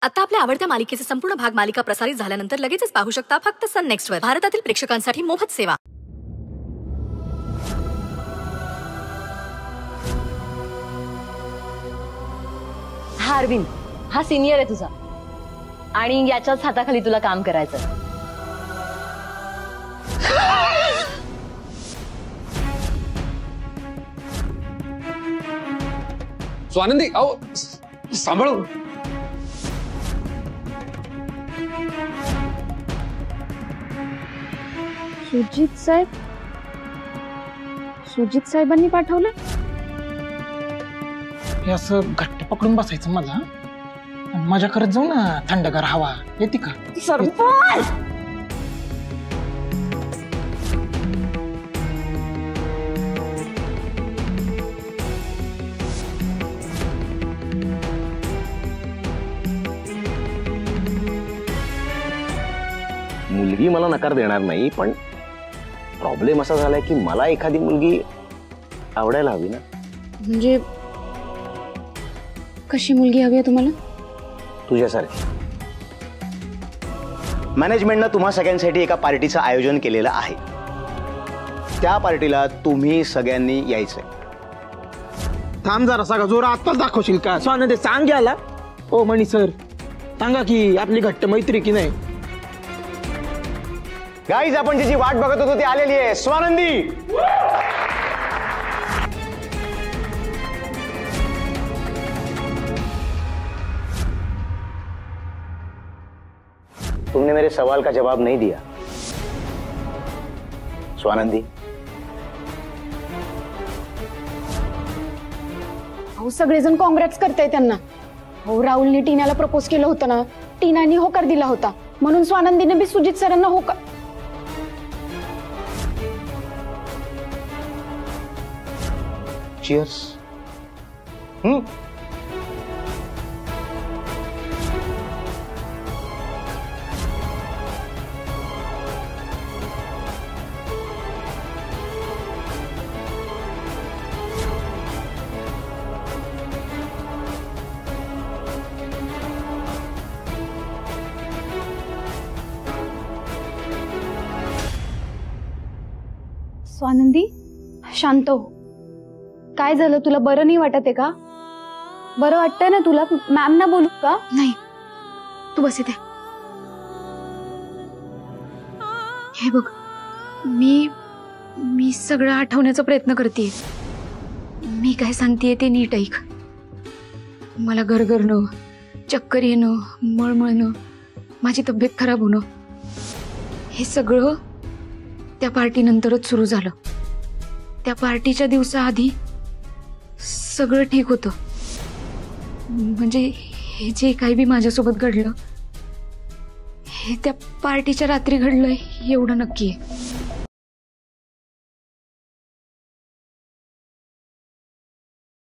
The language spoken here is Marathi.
आता आपल्या आवडत्या मालिकेचे संपूर्ण भाग मालिका प्रसारित झाल्यानंतर लगेचच पाहू शकता फक्त सन नेक्स्ट वर. भारतातील प्रेक्षकांसाठी मोफत सेवा. हा अरविंद, हा सिनियर आहे तुझा आणि याच्याच हाताखाली तुला काम करायचं. स्वानंदी, अहो सांभाळून. सुजित साहेबांनी पाठवलं. हे असं घट्ट पकडून बसायचं मला आणि मजा करत जाऊ ना. थंडगार हवा येते का? मुलगी मला नकार देणार नाही, पण प्रॉब्लेम असा झालाय की मला एखादी मुलगी आवडायला हवी ना. म्हणजे कशी मुलगी हवी आहे तुम्हाला? तुझ्यासारखी. मॅनेजमेंटनं तुम्हा सगळ्यांसाठी एका पार्टीचं आयोजन केलेलं आहे. त्या पार्टीला तुम्ही सगळ्यांनी यायचंय. थांब जरा, सगळा जोर आत्ताच दाखवशील का? स्वानंदी सांग घ्याला. ओ मणी सर, सांगा की आपली घट्ट मैत्री की नाही. गाईज, आपण जिची वाट बघत होतो ती आलेली आहे. स्वानंदी. तुमने मेरे सवाल का जवाब नहीं दिया. स्वानंदी. अहो सगळेजण काँग्रेस करताय त्यांना. हो, राहुलने टीनाला प्रपोज केलं होतं ना, टीनाने होकार दिला होता, म्हणून स्वानंदीने बी सुजित सरांना होकार. Cheers. स्वानंदी, शांत हो. काय झालं? तुला बरं नाही वाटत आहे का? बरं वाटतंय ना तुला? मॅम ना बोलू का? नाही, तू बस इथे. हे बघ, मी सगळं आठवण्याचा प्रयत्न करते. मी काय सांगतेय ते नीट ऐक. मला गरगरणं, चक्कर येणं, मळमळणं, माझी तब्येत खराब होणं, हे सगळं त्या पार्टीनंतरच सुरू झालं. त्या पार्टीच्या दिवसाआधी सगळं ठीक होतं. म्हणजे हे जे काही बी माझ्यासोबत घडलं हे त्या पार्टीच्या रात्री घडलंय एवढं नक्की आहे.